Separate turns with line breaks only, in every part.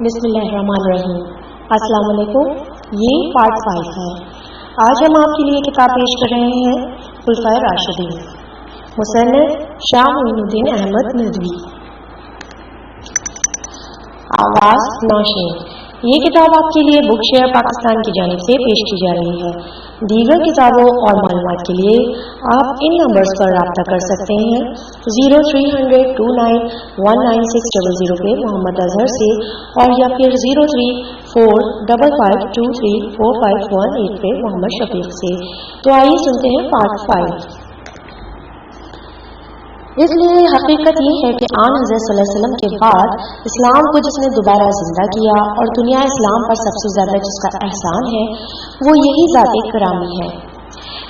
بسم اللہ الرحمن الرحیم۔ السلام علیکم، یہ پارٹ 5 ہے۔ آج ہم آپ کے لیے کتاب پیش کر رہے ہیں خلفائے راشدین، مصنف شاہ معین الدین احمد ندوی۔ آواز ناشین۔ یہ کتاب آپ کے لیے بک شیئر پاکستان کی جانب سے پیش کی جا رہی ہے۔ دیگر کتابوں اور معلومات کے لیے آپ ان نمبرز پر رابطہ کر سکتے ہیں 0300291960 پہ محمد اظہر سے، اور یا پھر 0345523451 پہ محمد شفیق سے۔ تو آئیے سنتے ہیں پارٹ 5۔ اس لیے حقیقت یہ ہے کہ آن حضرت صلی اللہ علیہ وسلم کے بعد اسلام کو جس نے دوبارہ زندہ کیا اور دنیا اسلام پر سب سے زیادہ جس کا احسان ہے وہ یہی ذات کرامی ہے۔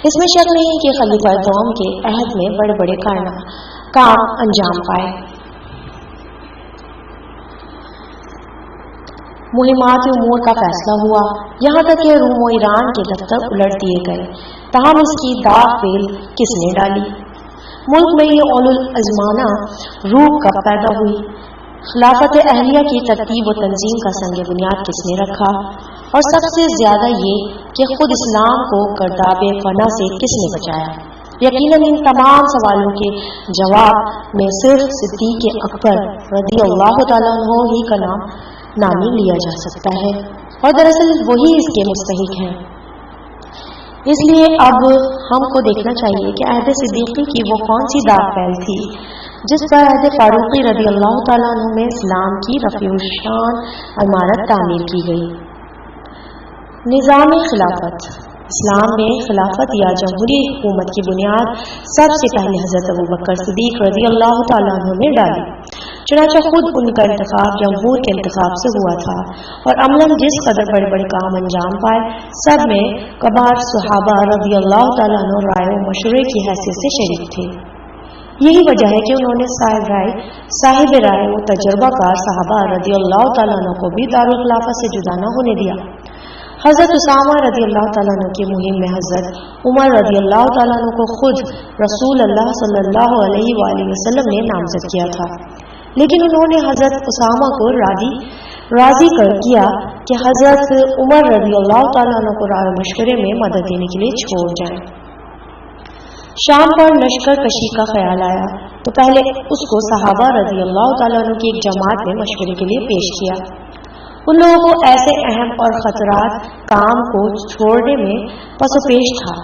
اس میں شک نہیں کہ خلیفہ دوم کے عہد میں بڑے بڑے کام انجام پائے، مہمات امور کا فیصلہ ہوا، یہاں تک کہ روم و ایران کے دفتر الٹ دیے گئے، تاہم اس کی داغ پیل کس نے ڈالی؟ ملک میں یہ اولو الازمانہ روح کب پیدا ہوئی؟ خلافت اہلیہ کی ترتیب و تنظیم کا سنگ بنیاد کس نے رکھا؟ اور سب سے زیادہ یہ کہ خود اسلام کو گرداب فنا سے کس نے بچایا؟ یقیناً ان تمام سوالوں کے جواب میں صرف صدیق اکبر رضی اللہ تعالیٰ عنہ ہی کا نام نامی لیا جا سکتا ہے، اور دراصل وہی اس کے مستحق ہیں۔ اس لیے اب ہم کو دیکھنا چاہیے کہ عہد صدیقی کی وہ کون سی داغ پیل تھی جس پر عہد فاروقی رضی اللہ تعالیٰ عنہ میں اسلام کی رفیع الشان عمارت تعمیر کی گئی۔ نظام خلافت۔ اسلام میں خلافت یا جمہوری حکومت کی بنیاد سب سے پہلے حضرت ابوبکر صدیق رضی اللہ تعالیٰ عنہ نے ڈالی، چنانچہ خود ان کا انتخاب جمہور کے انتخاب سے ہوا تھا، اور عملاً جس قدر بڑے بڑے کام انجام پائے سب میں کبار صحابہ رضی اللہ تعالیٰ عنہ رائے و مشورے کی حیثیت سے شریک تھے۔ یہی وجہ ہے کہ انہوں نے صاحب رائے و تجربہ کار صحابہ رضی اللہ تعالیٰ عنہ کو بھی دارالخلافت سے جدا نہ ہونے دیا۔ حضرت اسامہ رضی اللہ تعالیٰ عنہ کی مہم میں حضرت عمر رضی اللہ تعالیٰ عنہ کو خود رسول اللہ صلی اللہ علیہ وآلہ وسلم نے نامزد کیا تھا، لیکن انہوں نے حضرت اسامہ کو راضی کیا کہ حضرت عمر رضی اللہ تعالیٰ عنہ کو رائے مشورے میں مدد دینے کے لیے چھوڑ جائیں۔ شام پر لشکر کشی کا خیال آیا تو پہلے اس کو صحابہ رضی اللہ تعالیٰ عنہ کی ایک جماعت میں مشورے کے لیے پیش کیا۔ ان لوگوں کو ایسے اہم اور خطرات کام کو چھوڑنے میں پس و پیش تھا،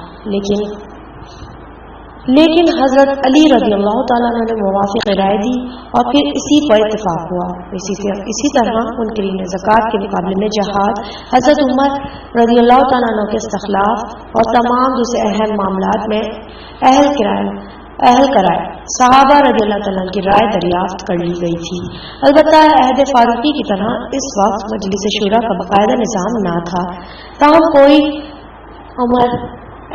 لیکن حضرت علی رضی اللہ تعالیٰ عنہ نے موافق رائے دی اور پھر اسی پر اتفاق ہوا۔ اسی طرح منکرین زکوٰۃ کے مقابلے میں جہاد، حضرت عمر رضی اللہ تعالیٰ عنہ کے استخلاف اور تمام دوسرے اہم معاملات میں اہل کرائے صحابہ رضی اللہ تعالیٰ عنہ کی رائے دریافت کر لی گئی تھی۔ البتہ عہد فاروقی کی طرح اس وقت مجلس شورا کا باقاعدہ نظام نہ تھا، تاہم کوئی امر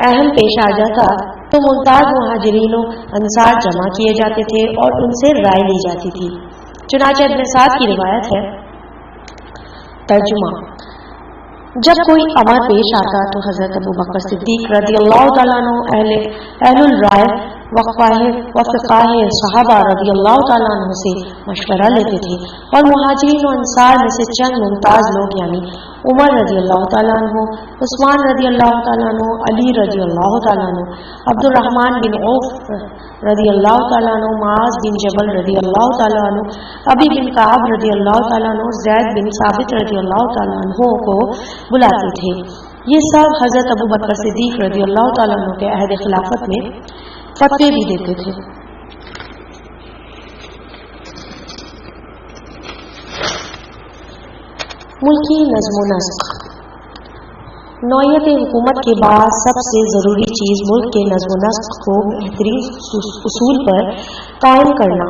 اہم پیش آ جاتا تو ممتاز مہاجرین و انصار جمع کیے جاتے تھے اور ان سے رائے لی جاتی تھی۔ چنانچہ ابن سعد کی روایت ہے۔ ترجمہ: جب کوئی امر پیش آتا تو حضرت ابوبکر صدیق رضی اللہ تعالیٰ عنہ اہل الرائے وفقاہ صحابہ رضی اللہ تعالیٰ عنہ سے مشورہ لیتے تھے، اور مہاجرین و انصار میں سے چند ممتاز لوگ یعنی عمر رضی اللہ تعالیٰ عنہ، عثمان رضی اللہ تعالیٰ عنہ، علی رضی اللہ تعالیٰ عنہ، عبد الرحمن بن عوف رضی اللہ تعالیٰ عنہ، معاذ بن جبل رضی اللہ تعالیٰ عنہ، ابی بن کعب رضی اللہ تعالیٰ عنہ، زید بن ثابت رضی اللہ تعالیٰ عنہ کو بلاتے تھے۔ یہ سب حضرت ابوبکر صدیق رضی اللہ تعالیٰ عنہ کے عہد خلافت میں فتوے بھی دیتے تھے۔ ملکی نظم و نسق۔ نوعیت حکومت کے بعد سب سے ضروری چیز ملک کے نظم و نسق کو بہترین اصول پر قائم کرنا،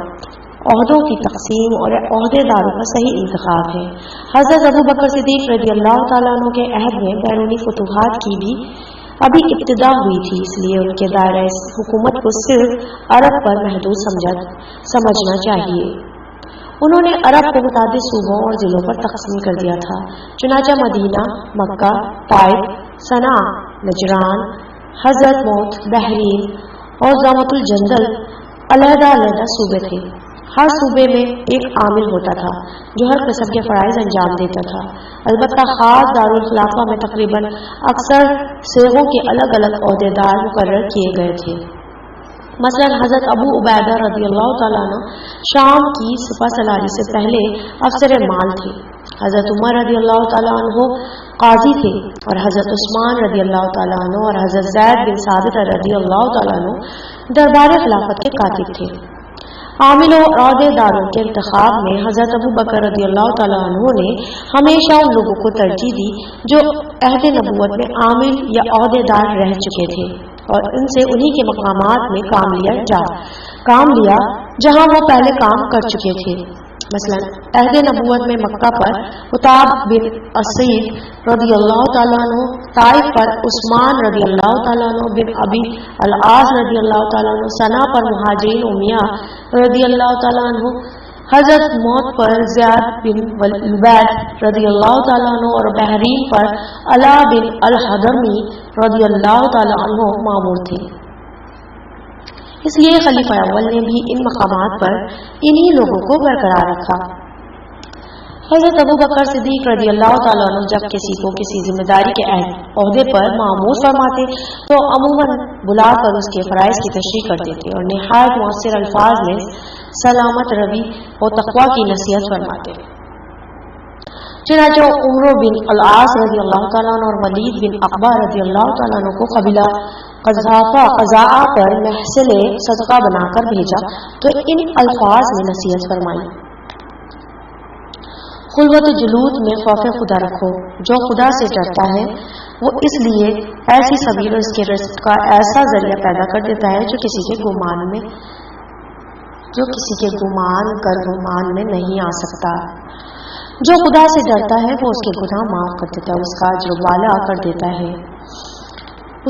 عہدوں کی تقسیم اور عہدے داروں کا صحیح انتخاب ہے۔ حضرت ابوبکر صدیق رضی اللہ تعالیٰ عنہ کے عہد میں بیرونی فتوحات کی بھی ابھی ابتدا ہوئی تھی، اس لیے ان کے دائرہ حکومت کو صرف عرب پر محدود سمجھنا چاہیے۔ انہوں نے عرب کو متعدد صوبوں اور ضلعوں پر تقسیم کر دیا تھا، چنانچہ مدینہ، مکہ، طائف، صنعاء، نجران، حضرت موت، بحرین اور ضمۃ الجندل علیحدہ علیحدہ صوبے تھے۔ ہر صوبے میں ایک عامل ہوتا تھا جو ہر قسم کے فرائض انجام دیتا تھا. البتہ خاص دارالخلافہ میں تقریباً اکثر صیغوں کے الگ الگ عہدیدار مقرر کیے گئے تھے. مثلا حضرت ابو عبیدہ رضی اللہ تعالیٰ عنہ شام کی سپہ سالاری سے پہلے افسر مال تھے. حضرت عمر رضی اللہ تعالیٰ عنہ قاضی تھے اور حضرت عثمان رضی اللہ تعالیٰ عنہ اور حضرت زید بن ثابت رضی اللہ تعالیٰ عنہ دربار خلافت کے کاتب تھے. عامل و عہدے داروں کے انتخاب میں حضرت ابو بکر رضی اللہ تعالیٰ عنہ نے ہمیشہ ان لوگوں کو ترجیح دی جو عہد نبوت میں عامل یا عہدے دار رہ چکے تھے اور ان سے انہی کے مقامات میں کام لیا جہاں وہ پہلے کام کر چکے تھے. مثلا عہد نبوت میں مکہ پر عتاب بن اسید رضی اللہ تعالیٰ عنہ، طائف پر عثمان رضی اللہ تعالیٰ عنہ بن ابی العاص رضی اللہ تعالیٰ عنہ، سنا پر مہاجرین امیہ رضی اللہ تعالیٰ عنہ، حضرت موت پر زیاد بن البید رضی اللہ تعالیٰ عنہ اور بحرین پر علا بن الحضرمی رضی اللہ تعالیٰ عنہ مامور تھے. اس لیے خلیفہ اول نے بھی ان مقامات پر انہی لوگوں کو برقرار رکھا. حضرت ابو بکر صدیق رضی اللہ تعالیٰ عنہ جب کسی کو کسی ذمہ داری کے عہدے پر مامور فرماتے تو عموماً بلا کر اس کے فرائض کی تشریح کرتے تھے اور نہایت مؤثر الفاظ میں سلامت روی و تقویٰ کی نصیحت فرماتے. چنانچہ عمر بن العاص رضی اللہ تعالیٰ عنہ اور ولید بن عقبہ رضی اللہ تعالیٰ عنہ کو قبیلہ قضاء پر محصل صدقہ بنا کر بھیجا تو ان الفاظ میں نصیحت فرمائی: خلوت جلوت میں خوف خدا رکھو. جو خدا سے ڈرتا ہے وہ اس لیے ایسی سبیل اس کے رزق کا ایسا ذریعہ پیدا کر دیتا ہے جو کسی کے گمان میں نہیں آ سکتا. جو خدا سے ڈرتا ہے وہ اس کے گناہ معاف کر دیتا ہے، اس کا اجر بالا کر دیتا ہے،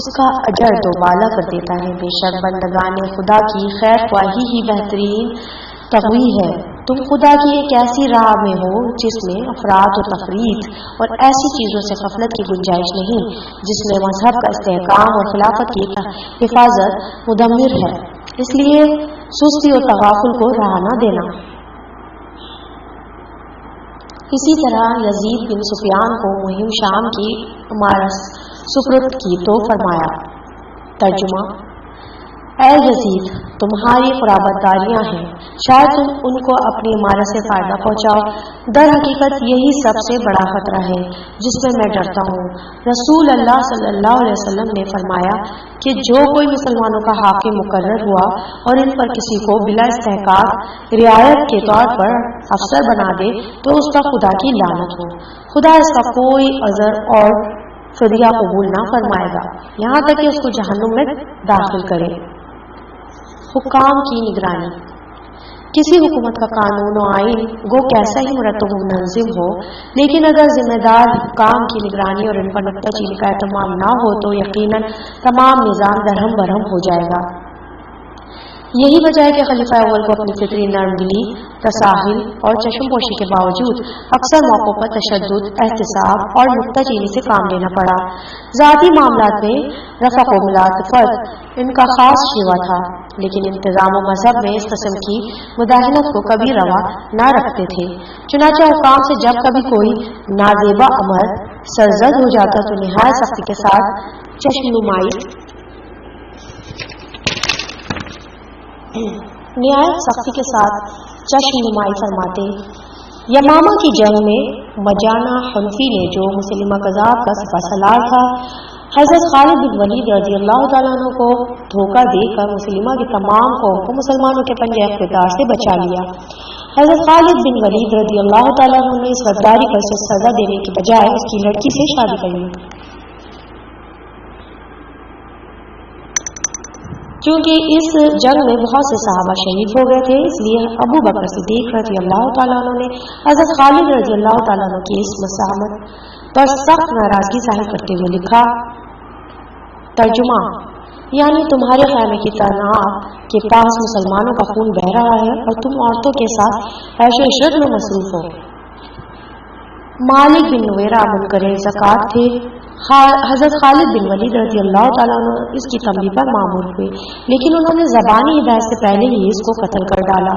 اس کا اجر دوبالا کر دیتا ہے. بے شک بندگان خدا کی خیر خواہی ہی بہترین تقوی ہے. تم خدا کی ایک ایسی راہ میں ہو جس میں افراط و تفریط اور ایسی چیزوں سے غفلت کی گنجائش نہیں، جس میں مذہب کا استحکام اور خلافت کی حفاظت مدمر ہے. اس لیے سستی اور تغافل کو راہ نہ دینا. اسی طرح یزید بن سفیان کو مہم شام کی عمارت سپرد کی تو فرمایا: ترجمہ: اے یزید، تمہاری قرابت داریاں ہیں، شاید تم ان کو اپنی عمارت سے فائدہ پہنچاؤ. در حقیقت یہی سب سے بڑا خطرہ ہے جس میں میں ڈرتا ہوں. رسول اللہ صلی اللہ علیہ وسلم نے فرمایا کہ جو کوئی مسلمانوں کا حاکم مقرر ہوا اور ان پر کسی کو بلا استحقاق رعایت کے طور پر افسر بنا دے تو اس پر خدا کی لعنت ہو. خدا اس کا کوئی عذر اور فدیہ قبول نہ فرمائے گا یہاں تک کہ اس کو جہنم میں داخل کرے. حکام کی نگرانی. کسی حکومت کا قانون و آئین گو کیسا ہی مرتب و منظم ہو، لیکن اگر ذمہ دار حکام کی نگرانی اور ان پر نکتہ چینی کا اہتمام نہ ہو تو یقیناً تمام نظام درہم برہم ہو جائے گا. یہی وجہ ہے کہ خلیفہ اول کو اپنی فطری نرم دلی، تساہل اور چشم پوشی کے باوجود اکثر موقعوں پر تشدد، احتساب اور نکتہ چینی سے کام لینا پڑا. ذاتی معاملات میں رفق و ملاطفت ان کا خاص شیوا تھا، لیکن انتظام و مذہب میں اس قسم کی مداحنت کو کبھی روا نہ رکھتے تھے. چنانچہ حکام سے جب کبھی کوئی نازیبا امر سرزد ہو جاتا تو نہایت سختی کے ساتھ چشم نمائی فرماتے. یمامہ کی جنگ میں مجانہ حنفی نے، جو مسلمہ کذاب کا سپہ سالار تھا، حضرت خالد بن ولید رضی اللہ تعالیٰ عنہ کو دھوکہ دے کر مسلمہ کی تمام قوم کو مسلمانوں کے پنجہ اقتدار سے بچا لیا. حضرت خالد بن ولید رضی اللہ تعالیٰ عنہ نے اس غداری پر سے سزا دینے کی بجائے اس کی لڑکی سے شادی کر لی. کیونکہ اس جنگ میں بہت سے صحابہ شہید ہو گئے تھے، اس لیے ابو بکر صدیق رضی اللہ تعالیٰ عنہ نے حضرت خالد رضی اللہ تعالیٰ عنہ کی اس مساہمت پر سخت ناراضگی ظاہر کرتے ہوئے لکھا. ترجمہ: یعنی تمہارے خیمے کی تناب کے پاس مسلمانوں کا خون بہہ رہا ہے اور تم عورتوں کے ساتھ عیش و عشرت میں مصروف ہو. مالک بن نویرہ منکر زکوٰۃ تھے. حضرت خالد بن ولید رضی اللہ تعالیٰ عنہ اس کی تنبیہ پر مامور ہوئے، لیکن انہوں نے زبانی ہدایت سے پہلے ہی اس کو قتل کر ڈالا.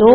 2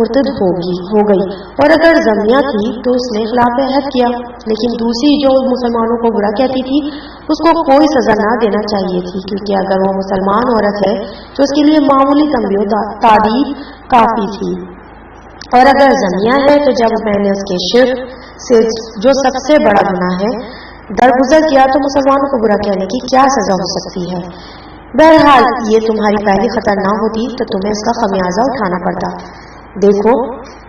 مرتد ہو گئی، اور اگر زمیہ تھی تو اس نے خلاف عہد کیا، لیکن دوسری جو مسلمانوں کو برا کہتی تھی اس کو کوئی سزا نہ دینا چاہیے تھی، کیونکہ اگر وہ مسلمان عورت ہے تو اس کے لیے معمولی تنبیہ و تعدیب کافی تھی، اور اگر زمیہ ہے تو جب میں نے اس کے شرک سے جو سب سے بڑا گناہ ہے درگزر کیا تو مسلمانوں کو برا کہنے کی کیا سزا ہو سکتی ہے؟ بہرحال یہ تمہاری پہلی خطر نہ ہوتی تو تمہیں اس کا خمیازہ اٹھانا پڑتا۔ دیکھو،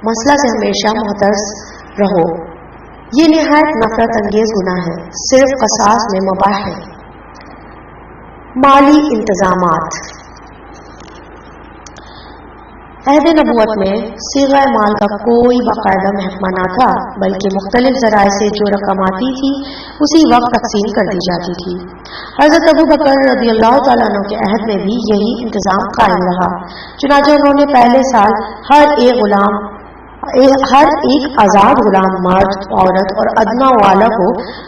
مسئلہ سے ہمیشہ محترس رہو، یہ نہایت نفرت انگیز گناہ ہے، صرف قصاص میں مباح ہے۔ مالی انتظامات۔ عہد نبوت میں صیغہ مال کا کوئی باقاعدہ محکمہ نہ تھا، بلکہ مختلف ذرائع سے جو رقم آتی تھی اسی وقت تقسیم کر دی جاتی تھی۔ حضرت ابو بکر رضی اللہ تعالیٰ عنہ کے عہد میں بھی یہی انتظام قائم رہا، چنانچہ انہوں نے پہلے سال ہر ایک آزاد غلام، مرد، عورت اور ادنا والا کو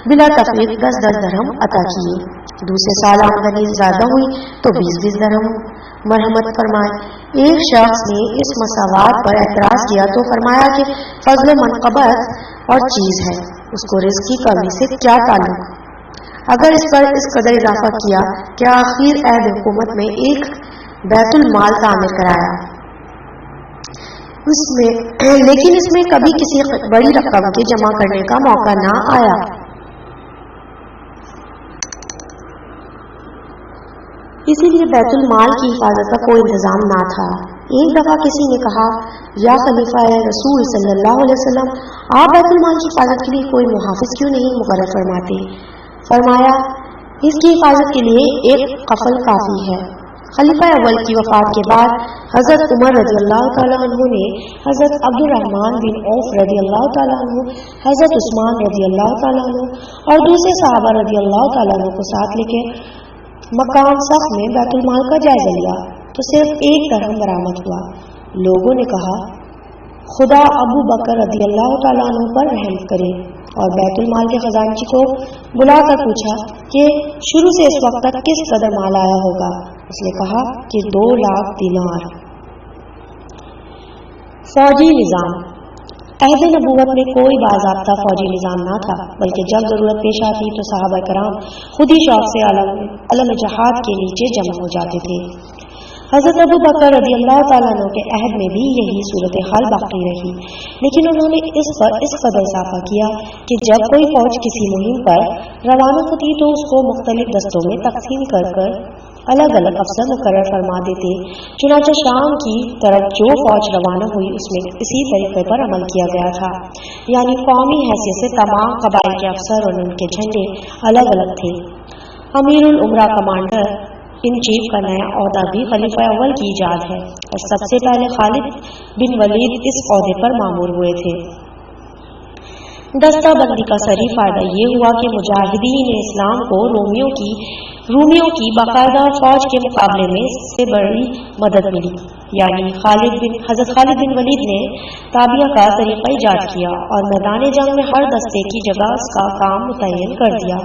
بلا تفریق 10 درہم عطا کیے۔ دوسرے سال آمدنی زیادہ ہوئی تو 20 درہم مرحمت فرمائے۔ ایک شخص نے اس مساوات پر اعتراض کیا تو فرمایا کہ فضل و منقبت اور چیز ہے، اس کو رزق کی کمی سے کیا تعلق؟ اگر اس پر اس قدر اضافہ کیا کہ آخر عہد حکومت میں ایک بیت المال تعمیر کرایا، لیکن اس میں کبھی کسی بڑی رقم کے جمع کرنے کا موقع نہ آیا۔ اسی لیے بیت المال کی حفاظت کا کوئی انتظام نہ تھا۔ ایک دفعہ کسی نے کہا، یا خلیفہ رسول صلی اللہ علیہ وسلم، آپ بیت المال کی حفاظت کے لیے کوئی محافظ کیوں نہیں مقرر فرماتے؟ فرمایا، اس کی حفاظت کے لیے ایک قفل کافی ہے۔ خلیفہ اول کی وفات کے بعد حضرت عمر رضی اللہ تعالیٰ عنہ نے حضرت عبد الرحمن بن عوف رضی اللہ تعالیٰ عنہ، حضرت عثمان رضی اللہ تعالیٰ عنہ اور دوسرے صحابہ رضی اللہ تعالیٰ عنہ کو ساتھ لے کے مکان سخت میں بیت المال کا جائزہ لیا تو صرف 1 درہم برآمد ہوا۔ لوگوں نے کہا، خدا ابو بکر رضی اللہ تعالیٰ عنہ پر رحم کرے، اور بیت المال کے خزانچی کو بلا کر پوچھا کہ شروع سے اس وقت تک کس قدر مال آیا ہوگا؟ اس نے کہا کہ 2 لاکھ دینار۔ فوجی نظام۔ عہد نبوت میں کوئی باضابطہ فوجی نظام نہ تھا، بلکہ جب ضرورت پیش آتی تو صحابہ کرام خود ہی شوق سے علم جہاد کے نیچے جمع ہو جاتے تھے۔ حضرت ابو بکر رضی اللہ تعالیٰ عنہ کے عہد میں بھی یہی صورتحال باقی رہی، لیکن انہوں نے اس پر اس قدر اضافہ کیا کہ جب کوئی فوج کسی مہم پر روانہ ہوتی تو اس کو مختلف دستوں میں تقسیم کر الگ الگ افسر مقرر فرما دیتے۔ چنانچہ شام کی طرف جو فوج روانہ ہوئی اس میں اسی طریقے پر عمل کیا گیا تھا، یعنی قومی حیثیت سے تمام قبائل کے افسر اور ان کے جھنڈے الگ الگ تھے۔ امیر العمرہ کمانڈر ان چیف کا نیا عہدہ بھی خلیفہ اول کی ایجاد ہے، اور سب سے پہلے خالد بن ولید اس عہدے پر مامور ہوئے تھے۔ دستہ بندی کا سری فائدہ یہ ہوا کہ مجاہدین اسلام کو رومیوں کی باقاعدہ فوج کے مقابلے میں سے بڑی مدد ملی، یعنی حضرت خالد بن ولید نے تابعہ کا طریقہ ایجاد کیا اور میدان جنگ میں ہر دستے کی جگہ اس کا کام متعین کر دیا۔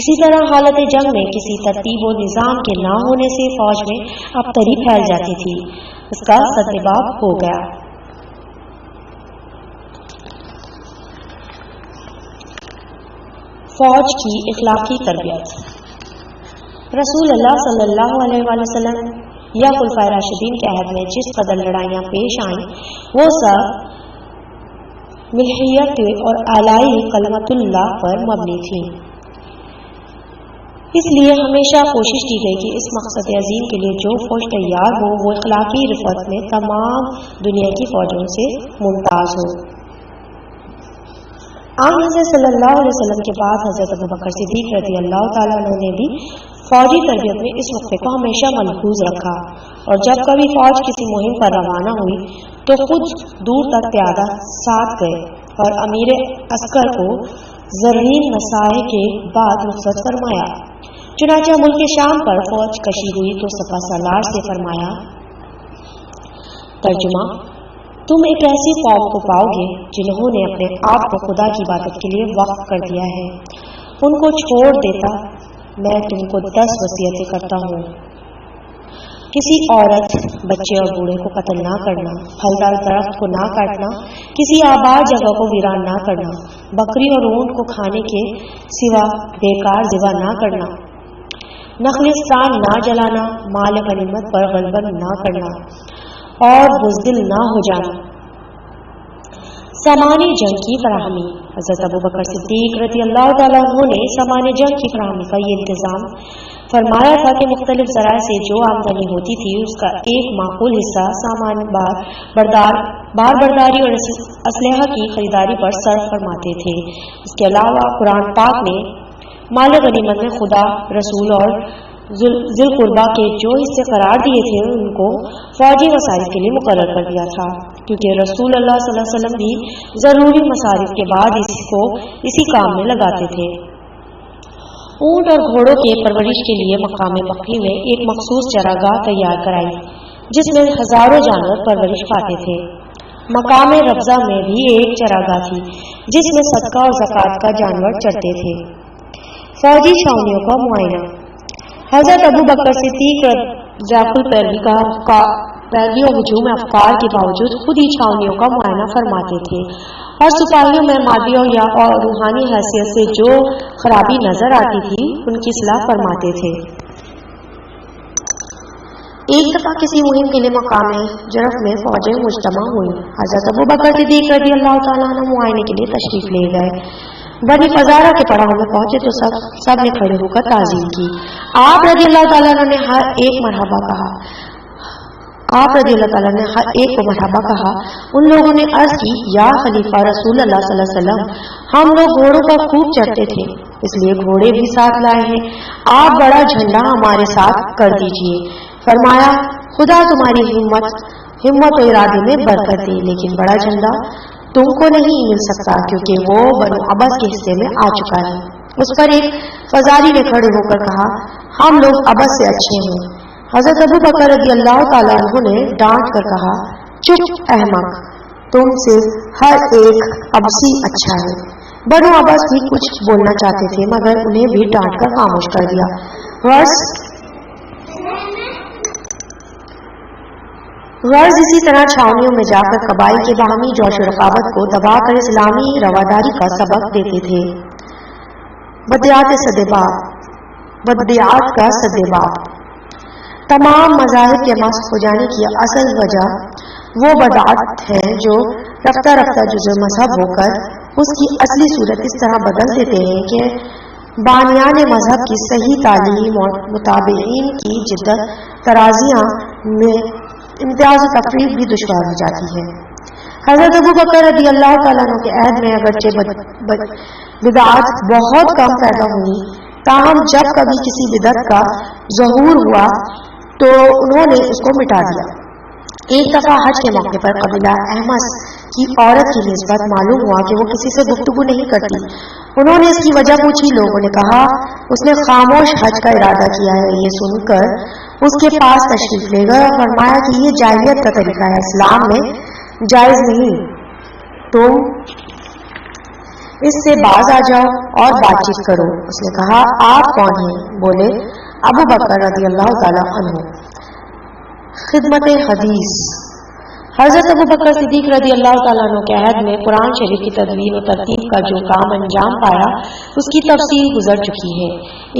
اسی طرح حالت جنگ میں کسی ترتیب و نظام کے نہ ہونے سے فوج میں ابتری پھیل جاتی تھی، اس کا سدباب ہو گیا۔ فوج کی اخلاقی تربیت۔ رسول اللہ صلی اللہ علیہ وآلہ وسلم یا خلفائے راشدین کے عہد میں جس قدر لڑائیاں پیش آئیں وہ سب ملحیت اور اعلائی کلمت اللہ پر مبنی تھیں۔ اس لیے ہمیشہ کوشش کی گئی کہ اس مقصد عظیم کے لیے جو فوج تیار ہو وہ اخلاقی رفعت میں تمام دنیا کی فوجوں سے ممتاز ہو۔ حضرت صلی اللہ علیہ وسلم کے بعد حضرت ابو بکر صدیق رضی اللہ تعالیٰ عنہ نے بھی فوجی تربیت میں اس نقطے کو ہمیشہ ملحوظ رکھا، اور جب کبھی فوج کسی مہم پر روانہ ہوئی تو خود دور تک پیادہ ساتھ گئے اور امیر عسکر کو زرین مسائل کے بعد رخصت فرمایا۔ چنانچہ ملک شام پر فوج کشی ہوئی تو سپہ سالار سے فرمایا، ترجمہ، تم ایک ایسی قوم کو پاؤ گے جنہوں نے اپنے آپ کو خدا کی عبادت کے لیے وقف کر دیا ہے، ان کو چھوڑ دیتا میں تم کو 10 وصیتیں کرتا ہوں۔ کسی عورت، بچے اور بوڑھے کو قتل نہ کرنا، پھلدار درخت کو نہ کاٹنا، کسی آباد جگہ کو ویران نہ کرنا، بکری اور اونٹ کو کھانے کے سوا بیکار ذبح نہ کرنا، نخلستان نہ جلانا، مال غنیمت پر غلبہ نہ کرنا اور بزدل نہ ہو جانا۔ سامان جنگ کی فراہمی۔ حضرت ابوبکر صدیق رضی اللہ تعالیٰ عنہ نے سامان جنگ کی فراہمی کا یہ انتظام فرمایا تھا کہ مختلف ذرائع سے جو آمدنی ہوتی تھی اس کا ایک معقول حصہ سامان برداری اور اسلحہ کی خریداری پر صرف فرماتے تھے۔ اس کے علاوہ قرآن پاک نے مال غنیمت میں خدا، رسول اور ذی القربہ کے جو حصے قرار دیے تھے ان کو فوجی مصارف کے لیے مقرر کر دیا تھا، کیونکہ رسول اللہ صلی اللہ علیہ وسلم بھی ضروری مصارف کے بعد اس کو اسی کام میں لگاتے تھے۔ اونٹ اور گھوڑوں کے پرورش کے لیے مقام مکی میں ایک مخصوص چراگاہ تیار کرائی جس میں ہزاروں جانور پرورش پاتے تھے۔ مقام ربضہ میں بھی ایک چراگاہ تھی جس میں صدقہ اور زکوٰۃ کا جانور چرتے تھے۔ فوجی چھاؤنیوں کا معائنہ۔ حضرت ابوبکر صدیق ذات پیروی اور ہجوم افکار کے باوجود خود ہی چھاؤنیوں کا معائنہ فرماتے تھے اور سپاہیوں میں مادی اور روحانی حیثیت سے جو خرابی نظر آتی تھی ان کی اصلاح فرماتے تھے۔ ایک دفعہ کسی مہم کے لیے مقام جرف میں فوجیں مجتمع ہوئی۔ حضرت ابوبکر صدیق رضی اللہ تعالیٰ عنہ معائنے کے لیے تشریف لے گئے۔ بنی فزارہ کے پڑاؤ میں پہنچے تو سب نے کھڑے ہو کر تعظیم کی۔ آپ رضی اللہ تعالیٰ عنہ نے ہر ایک مرحبا کہا۔ آپ رضی اللہ تعالیٰ نے ہر ایک کو مرحبا کہا۔ ان لوگوں نے عرض کی، یا خلیفہ رسول اللہ صلی اللہ علیہ وسلم، ہم لوگ گھوڑوں پر خوب چڑھتے تھے اس لیے گھوڑے بھی ساتھ لائے ہیں، آپ بڑا جھنڈا ہمارے ساتھ کر دیجئے۔ فرمایا، خدا تمہاری ہمت و ارادے میں برکت دے، لیکن بڑا جھنڈا تم کو نہیں مل سکتا کیونکہ وہ بنو عبس کے حصے میں آ چکا ہے۔ اس پر ایک فزاری نے کھڑے ہو کر کہا، ہم لوگ عبس سے اچھے ہیں۔ حضرت ابوبکر رضی اللہ تعالیٰ عنہ نے ڈانٹ کر کہا، چپ احمق، تم سے ہر ایک عبسی اچھا ہے۔ بنو عبس بھی کچھ بولنا چاہتے تھے مگر انہیں بھی ڈانٹ کر خاموش کر دیا۔ غرض اسی طرح چھاؤنیوں میں جا کر قبائل کے باہمی جوش و رقابت کو دبا کر اسلامی رواداری کا سبق دیتے تھے۔ بدعات کا سدباب۔ تمام مذاہب کے مسخ ہو جانے کی اصل وجہ وہ بدعات ہے جو رفتہ رفتہ جزو مذہب ہو کر اس کی اصلی صورت اس طرح بدل دیتے ہیں کہ بانیان مذہب کی صحیح تعلیم اور متابعین کی جدت ترازیاں میں امتیاز و تفریق بھی دشوار ہو جاتی ہے۔ حضرت ابوبکر رضی اللہ تعالیٰ عنہ کے عہد میں اگرچہ بدعات بہت کم پیدا ہوئی، تاہم جب کبھی کسی بدعت کا ظہور ہوا تو انہوں نے اس کو مٹا دیا۔ ایک دفعہ حج کے موقع پر قبیلہ احمس کی عورت کی نسبت معلوم ہوا کہ وہ کسی سے گفتگو نہیں کرتی۔ انہوں نے اس کی وجہ پوچھی۔ لوگوں نے کہا اس نے خاموش حج کا ارادہ کیا ہے۔ یہ سن کر اس کے پاس تشریف لے گئے اور فرمایا کہ یہ جاہلیت کا طریقہ ہے، اسلام میں جائز نہیں، تم اس سے باز آ جاؤ اور بات چیت کرو۔ اس نے کہا، آپ کون ہیں؟ بولے، ابوبکر رضی اللہ تعالیٰ عنہ۔ خدمت حدیث۔ حضرت ابوبکر صدیق رضی اللہ تعالیٰ عنہ کے عہد میں قرآن شریف کی تدوین و ترتیب کا جو کام انجام پایا اس کی تفصیل گزر چکی ہے۔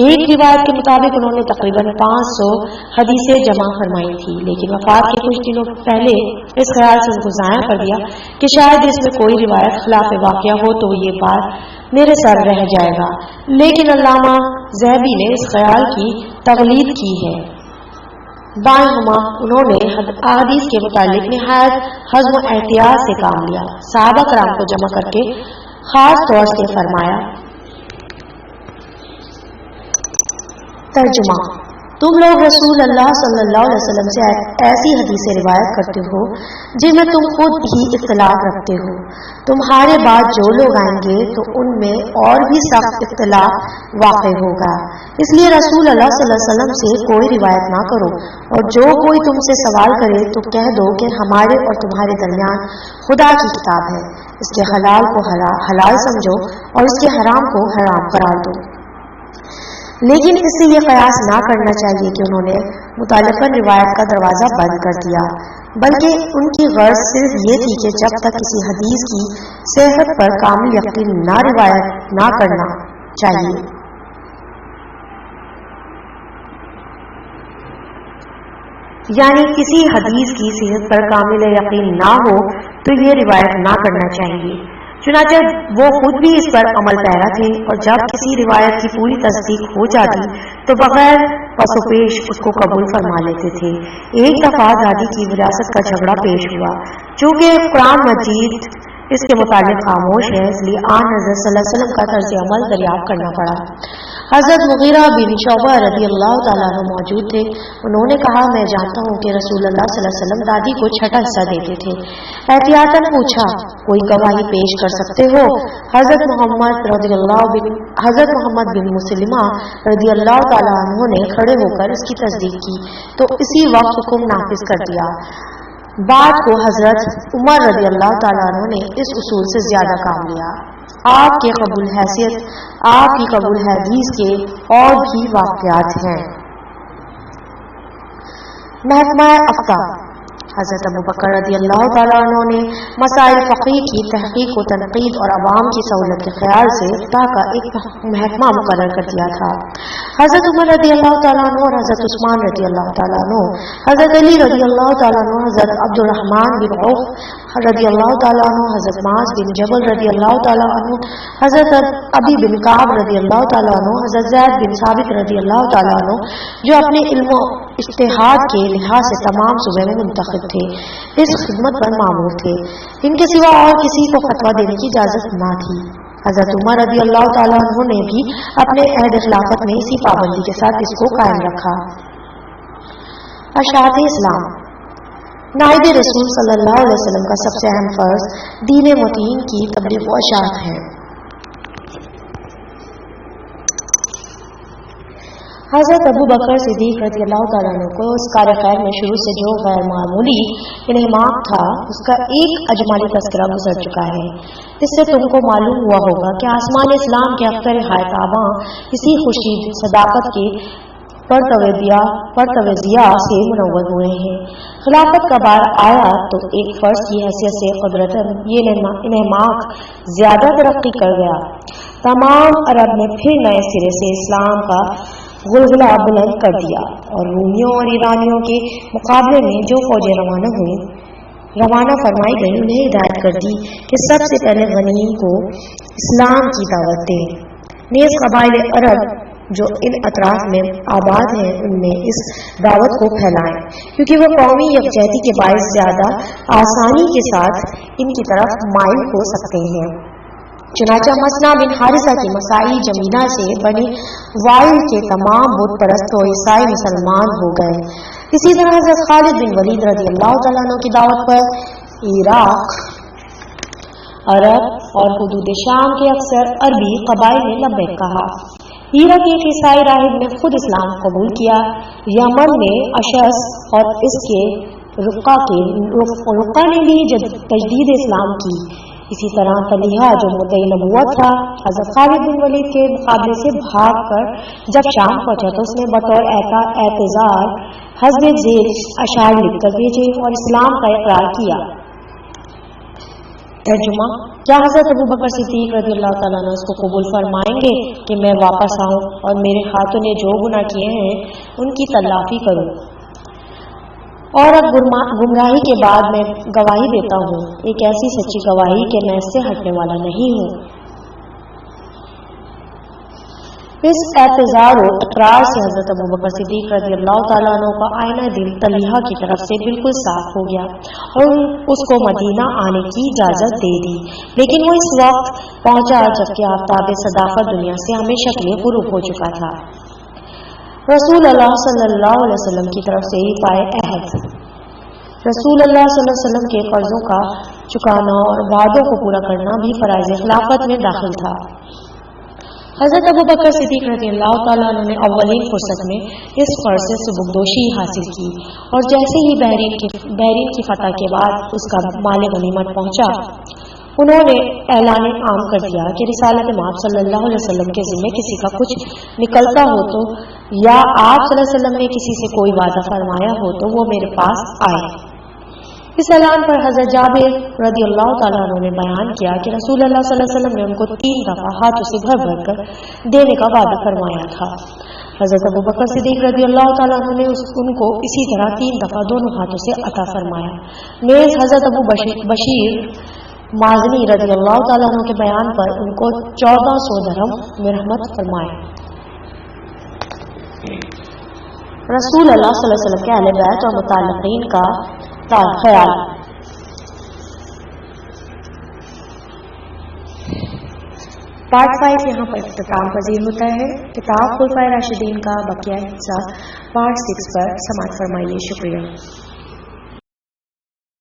ایک روایت کے مطابق انہوں نے تقریباً 500 حدیثیں جمع فرمائی تھی، لیکن وفات کے کچھ دنوں پہلے اس خیال سے ان کو ضائع کر دیا کہ شاید اس میں کوئی روایت خلاف واقعہ ہو تو یہ بات میرے سر رہ جائے گا، لیکن علامہ ذہبی نے اس خیال کی تغلید کی ہے۔ بائیں ہما انہوں نے احادیث کے متعلق نہایت حزم و احتیاط سے کام لیا۔ صحابہ کرام کو جمع کر کے خاص طور سے فرمایا۔ ترجمہ: تم لوگ رسول اللہ صلی اللہ علیہ وسلم سے ایسی حدیثیں روایت کرتے ہو جن میں تم خود ہی اختلاف رکھتے ہو۔ تمہارے بعد جو لوگ آئیں گے تو ان میں اور بھی سخت اختلاف واقع ہوگا، اس لیے رسول اللہ صلی اللہ علیہ وسلم سے کوئی روایت نہ کرو، اور جو کوئی تم سے سوال کرے تو کہہ دو کہ ہمارے اور تمہارے درمیان خدا کی کتاب ہے، اس کے حلال کو حلال سمجھو اور اس کے حرام کو حرام قرار دو۔ لیکن اس سے یہ قیاس نہ کرنا چاہیے کہ انہوں نے متعلقہ روایت کا دروازہ بند کر دیا، بلکہ ان کی غرض صرف یہ تھی کہ جب تک کسی حدیث کی صحت پر کامل یقین نہ روایت نہ کرنا چاہیے، یعنی کسی حدیث کی صحت پر کامل یقین نہ ہو تو یہ روایت نہ کرنا چاہیے۔ چنانچہ وہ خود بھی اس پر عمل پیرا تھے، اور جب کسی روایت کی پوری تصدیق ہو جاتی تو بغیر پس و پیش اس کو قبول فرما لیتے تھے۔ ایک دفعہ دادی کی وراثت کا جھگڑا پیش ہوا، چونکہ قرآن مجید اس کے متعلق خاموش ہے، اس لیے آن حضرت صلی اللہ علیہ وسلم کا طرز عمل دریافت کرنا پڑا۔ حضرت مغیرہ بن شعبہ رضی اللہ تعالیٰ عنہ موجود تھے۔ انہوں نے کہا، میں جانتا ہوں کہ رسول اللہ صلی اللہ علیہ وسلم دادی کو چھٹا حصہ دیتے تھے۔ احتیاطاً پوچھا، کوئی گواہی پیش کر سکتے ہو؟ حضرت محمد بن مسلمہ رضی اللہ تعالیٰ عنہ نے کھڑے ہو کر اس کی تصدیق کی تو اسی وقت حکم نافذ کر دیا۔ بعد کو حضرت عمر رضی اللہ تعالیٰ عنہ نے اس اصول سے زیادہ کام لیا۔ آپ کی قبول حدیث کے اور بھی واقعات ہیں۔ محکمہ افتاء، حضرت ابوبکر رضی اللہ تعالیٰ عنہ نے مسائل فقہ کی تحقیق و تنقید اور عوام کی سہولت کے خیال سے افتاء کا ایک محکمہ مقرر کر دیا تھا۔ حضرت عمر رضی اللہ تعالیٰ عنہ اور حضرت عثمان رضی اللہ تعالیٰ عنہ، حضرت علی رضی اللہ تعالیٰ عنہ، حضرت عبد الرحمن بن عوف رضی اللہ تعالیٰ عنہ، حضرت معاذ بن جبل رضی اللہ تعالیٰ عنہ، حضرت ابی بن کعب رضی اللہ تعالیٰ عنہ، حضرت زید بن ثابت رضی اللہ تعالیٰ عنہ، جو اپنے علم و اجتہاد کے لحاظ سے تمام صوبے میں منتخب تھے، اس خدمت پر مامور تھے۔ ان کے سوا اور کسی کو فتویٰ دینے کی اجازت نہ تھی۔ حضرت عمر رضی اللہ تعالیٰ عنہ نے بھی اپنے عہد خلافت میں اسی پابندی کے ساتھ اس کو قائم رکھا۔ اشاعت اسلام، نائب رسول صلی اللہ علیہ وسلم کا سب سے اہم فرض دین متین کی تبلیغ و اشاعت ہے۔ حضرت ابو بکر صدیق رضی اللہ تعالیٰ عنہ کو اس کار خیر میں شروع سے جو غیر معمولی انہماک تھا، اس کا ایک اجمالی تذکرہ گزر چکا ہے۔ اس سے تم کو معلوم ہوا ہوگا کہ آسمان اسلام کے اختر حیاتاباں اسی خورشید صداقت کے پرتویزیہ سے منور ہوئے ہیں۔ خلافت کا بار آیا تو ایک فرض کی حیثیت سے قدرتاً یہ انہماک زیادہ ترقی کر گیا۔ تمام عرب نے پھر نئے سرے سے اسلام کا غلغلہ بلند کر دیا، اور رومیوں اور ایرانیوں کے مقابلے میں جو فوجیں روانہ فرمائی گئی انہیں ہدایت کر دی کہ سب سے پہلے غنیم کو اسلام کی دعوت دیں۔ نیز قبائل عرب جو ان اطراف میں آباد ہیں ان میں اس دعوت کو پھیلائیں، کیونکہ وہ قومی یکجہتی کے باعث زیادہ آسانی کے ساتھ ان کی طرف مائل ہو سکتے ہیں۔ چنانچہ مسنا بن حارثہ کی مسائی جمینہ سے بنی وائل کے تمام بت پرست و عیسائی مسلمان ہو گئے۔ اسی طرح حضرت خالد بن ولید رضی اللہ تعالیٰ عنہ کی دعوت پر عراق، عرب اور حدود شام کے اکثر عربی قبائل نے لبیک کہا۔ عراق ایک عیسائی راہب نے خود اسلام قبول کیا۔ یمن میں اشعث اور اس کے رقہ نے بھی تجدید اسلام کی۔ اسی طرح طلحہ جو مدعی نبوت تھا، حضرت خالد بن ولید کے مقابلے سے بھاگ کر جب شام پہنچا تو اس نے بطور اعتذار حضرت ذیل اشعار لکھ کر بھیجے اور اسلام کا اقرار کیا۔ ترجمہ: کیا حضرت ابو بکر صدیق رضی اللہ تعالیٰ عنہ اس کو قبول فرمائیں گے کہ میں واپس آؤں اور میرے ہاتھوں نے جو گناہ کیے ہیں ان کی تلافی کروں، اور اب گمراہی کے بعد میں گواہی دیتا ہوں، ایک ایسی سچی گواہی کہ میں اس سے ہٹنے والا نہیں ہوں۔ اس اعتذار و اقرار سے حضرت ابو بکر صدیق رضی اللہ تعالیٰ عنہ کا آئینہ دل طلحہ کی طرف سے بالکل صاف ہو گیا اور اس کو مدینہ آنے کی اجازت دے دی، لیکن وہ اس وقت پہنچا جبکہ آفتاب صداقت دنیا سے ہمیشہ کے لیے غروب ہو چکا تھا۔ رسول اللہ صلی اللہ علیہ وسلم کی طرف سے ہی پائے عہد، رسول اللہ صلی اللہ علیہ وسلم کے قرضوں کا چکانا اور وعدوں کو پورا کرنا بھی فرائض خلافت میں داخل تھا۔ حضرت ابو بکر صدیق رضی اللہ تعالیٰ عنہ نے اولین فرصت میں اس فرض سے سبکدوشی حاصل کی، اور جیسے ہی بحرین کی فتح کے بعد اس کا مال غنیمت پہنچا انہوں نے اعلان عام کر دیا کہ رسالت مآب صلی اللہ علیہ وسلم کے ذمے کسی کا کچھ نکلتا ہو تو یا آپ صلی اللہ علیہ وسلم نے کسی سے کوئی وعدہ فرمایا ہو تو وہ میرے پاس آئے۔ اس اعلان پر حضرت جابر رضی اللہ تعالیٰ عنہ نے بیان کیا کہ رسول اللہ صلی اللہ علیہ وسلم نے ان کو 3 دفعہ ہاتھوں سے بھر بھر کر دینے کا وعدہ فرمایا تھا۔ حضرت ابو بکر صدیق رضی اللہ تعالیٰ عنہ نے ان کو اسی طرح 3 دفعہ دونوں ہاتھوں سے عطا فرمایا۔ نیز حضرت ابو بشیر مازنی رضی اللہ تعالیٰ عنہ کے بیان پر ان کو 1400 درہم مرحمت فرمائے۔ رسول اللہ صلی اللہ علیہ وسلم کے اہل بیت اور متعلقین کا خیال۔ پارٹ 5 یہاں پر اختتام پذیر ہوتا ہے۔ کتاب خلفائے راشدین کا بقیہ حصہ پارٹ 6 پر سماعت فرمائیے۔ شکریہ۔